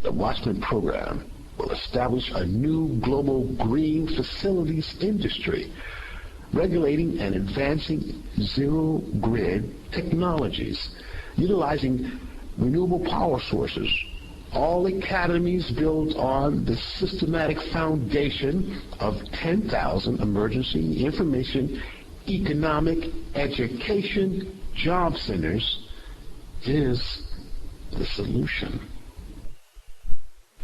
The Watchmen program will establish a new global green facilities industry, regulating and advancing zero-grid technologies, utilizing renewable power sources, all academies built on the systematic foundation of 10,000 emergency information, economic, education, job centers is the solution.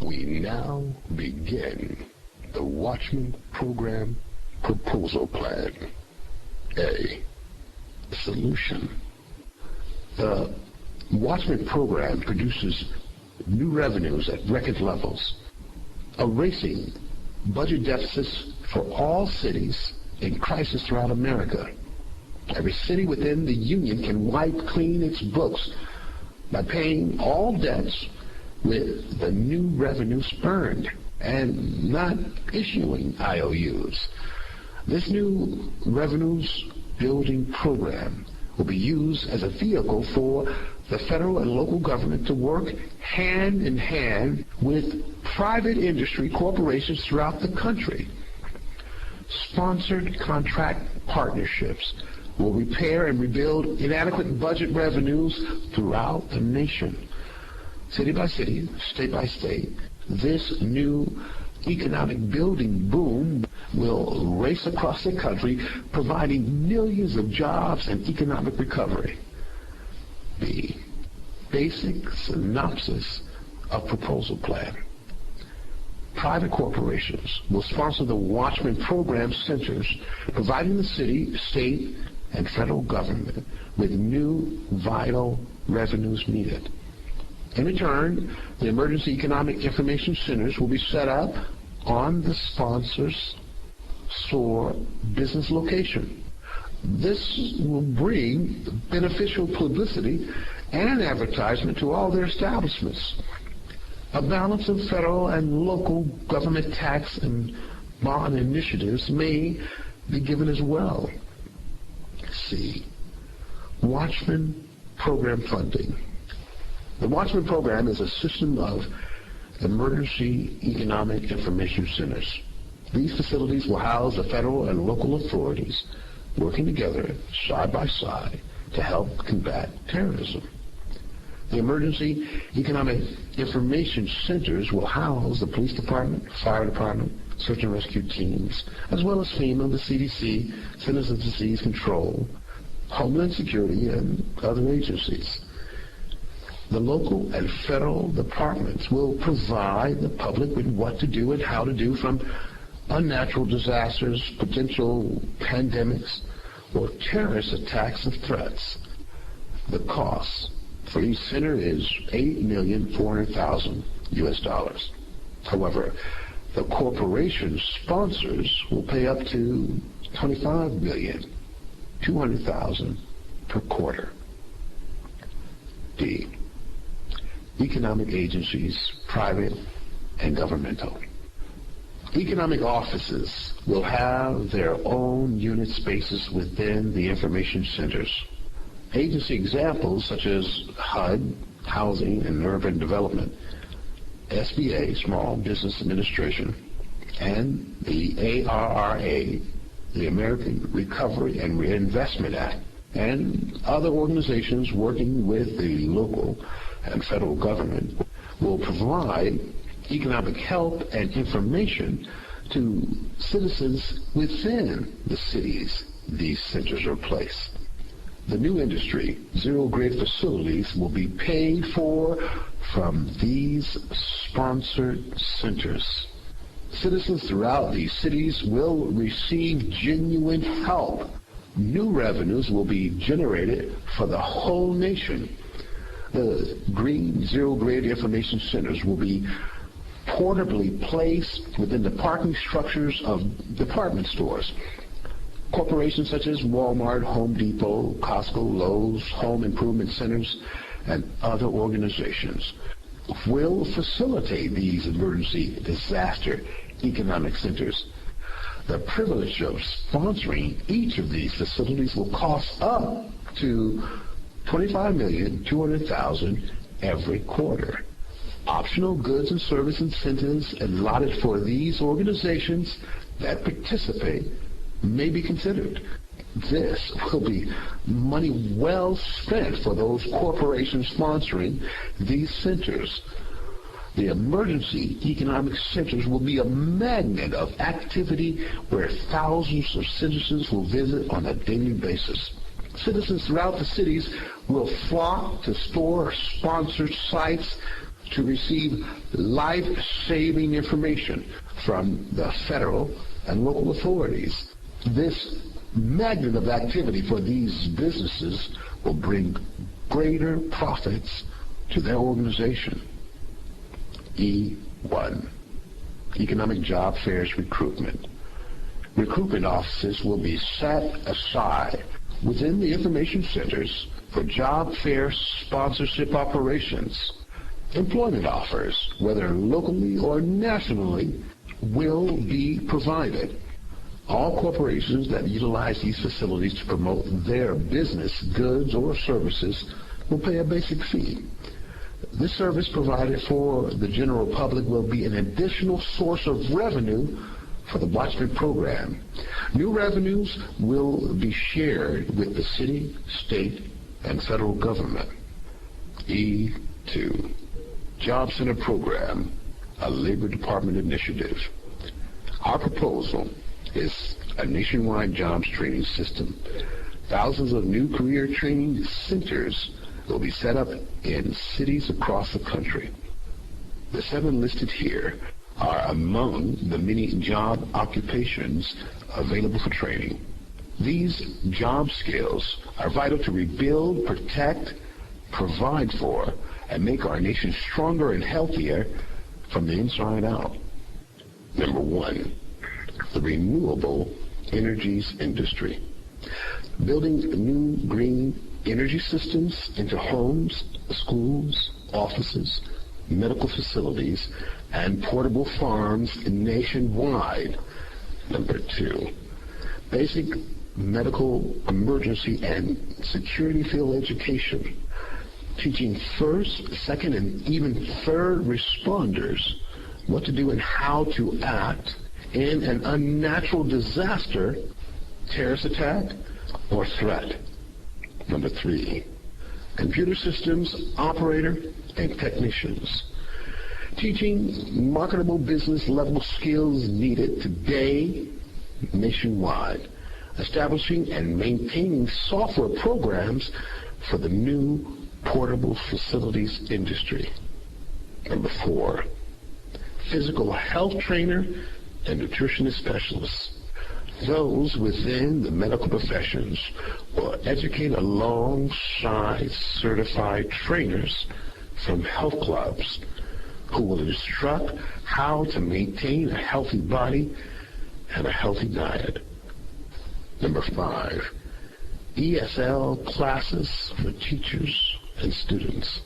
We now begin the Watchmen program proposal plan. A. Solution. The Watchmen program produces new revenues at record levels, erasing budget deficits for all cities in crisis throughout America. Every city within the Union can wipe clean its books by paying all debts with the new revenues earned and not issuing IOUs. This new revenues building program will be used as a vehicle for the federal and local government to work hand in hand with private industry corporations throughout the country. Sponsored contract partnerships will repair and rebuild inadequate budget revenues throughout the nation. City by city, state by state, this new economic building boom will race across the country, providing millions of jobs and economic recovery. B. Basic synopsis of proposal plan. Private corporations will sponsor the Watchmen program centers, providing the city, state, and federal government with new vital revenues needed. In return, the Emergency Economic Information Centers will be set up on the sponsor's SOAR business location. This will bring beneficial publicity and advertisement to all their establishments. A balance of federal and local government tax and bond initiatives may be given as well. C. Watchmen program funding. The Watchmen program is a system of emergency economic information centers. These facilities will house the federal and local authorities working together side by side to help combat terrorism. The Emergency Economic Information Centers will house the police department, fire department, search and rescue teams, as well as FEMA, the CDC, Centers of Disease Control, Homeland Security, and other agencies. The local and federal departments will provide the public with what to do and how to do, from unnatural disasters, potential pandemics, or terrorist attacks and threats. The cost for each center is $8,400,000 US. However, the corporation sponsors will pay up to $25,200,000 per quarter. D. Economic agencies, private and governmental. Economic offices will have their own unit spaces within the information centers. Agency examples such as HUD, Housing and Urban Development, SBA, Small Business Administration, and the ARRA, the American Recovery and Reinvestment Act, and other organizations working with the local and federal government will provide economic help and information to citizens within the cities these centers are placed. The new industry, zero-grid facilities, will be paid for from these sponsored centers. Citizens throughout these cities will receive genuine help. New revenues will be generated for the whole nation. The green zero-grid information centers will be portably placed within the parking structures of department stores. Corporations such as Walmart, Home Depot, Costco, Lowe's, Home Improvement Centers, and other organizations will facilitate these emergency disaster economic centers. The privilege of sponsoring each of these facilities will cost up to $25,200,000 every quarter. Optional goods and service incentives allotted for these organizations that participate may be considered. This will be money well spent for those corporations sponsoring these centers. The emergency economic centers will be a magnet of activity where thousands of citizens will visit on a daily basis. Citizens throughout the cities will flock to store-sponsored sites to receive life-saving information from the federal and local authorities. This magnet of activity for these businesses will bring greater profits to their organization. E1. Economic Job Fairs Recruitment. Recruitment offices will be set aside within the information centers for job fair sponsorship operations. Employment offers, whether locally or nationally, will be provided. All corporations that utilize these facilities to promote their business, goods, or services will pay a basic fee. This service provided for the general public will be an additional source of revenue for the Watchmen program. New revenues will be shared with the city, state, and federal government. E2. Job Center Program, a Labor Department initiative. Our proposal is a nationwide jobs training system. Thousands of new career training centers will be set up in cities across the country. The 7 listed here are among the many job occupations available for training. These job skills are vital to rebuild, protect, provide for, and make our nation stronger and healthier from the inside out. Number 1, the renewable energies industry. Building new green energy systems into homes, schools, offices, medical facilities, and portable farms nationwide. Number 2, basic medical emergency and security field education, teaching first, second, and even third responders what to do and how to act in an unnatural disaster, terrorist attack, or threat. Number 3, computer systems operator and technicians, teaching marketable business level skills needed today nationwide, establishing and maintaining software programs for the new portable facilities industry. Number 4, physical health trainer and nutritionist specialists. Those within the medical professions will educate alongside certified trainers from health clubs who will instruct how to maintain a healthy body and a healthy diet. Number 5, ESL classes for teachers and students.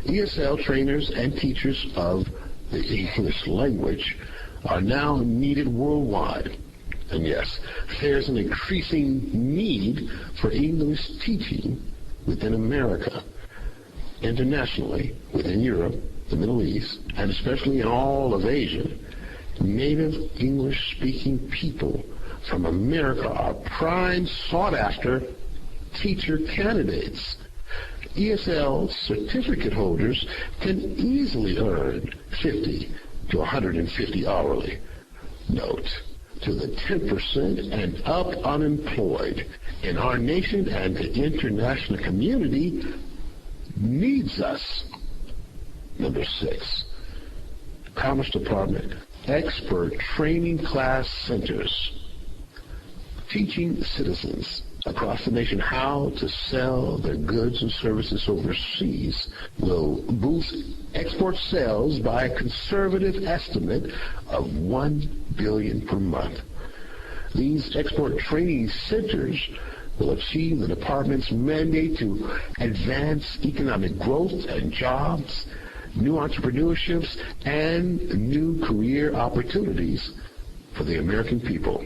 ESL trainers and teachers of the English language are now needed worldwide. And yes, there's an increasing need for English teaching within America, internationally, within Europe, the Middle East, and especially in all of Asia. Native English-speaking people from America are prime sought-after teacher candidates. ESL certificate holders can easily earn $50 to $150 hourly. Note, to the 10% and up unemployed in our nation and the international community needs us. Number 6, Commerce Department expert training class centers, teaching citizens across the nation how to sell their goods and services overseas will boost export sales by a conservative estimate of $1 billion per month. These export training centers will achieve the department's mandate to advance economic growth and jobs, new entrepreneurships, and new career opportunities for the American people.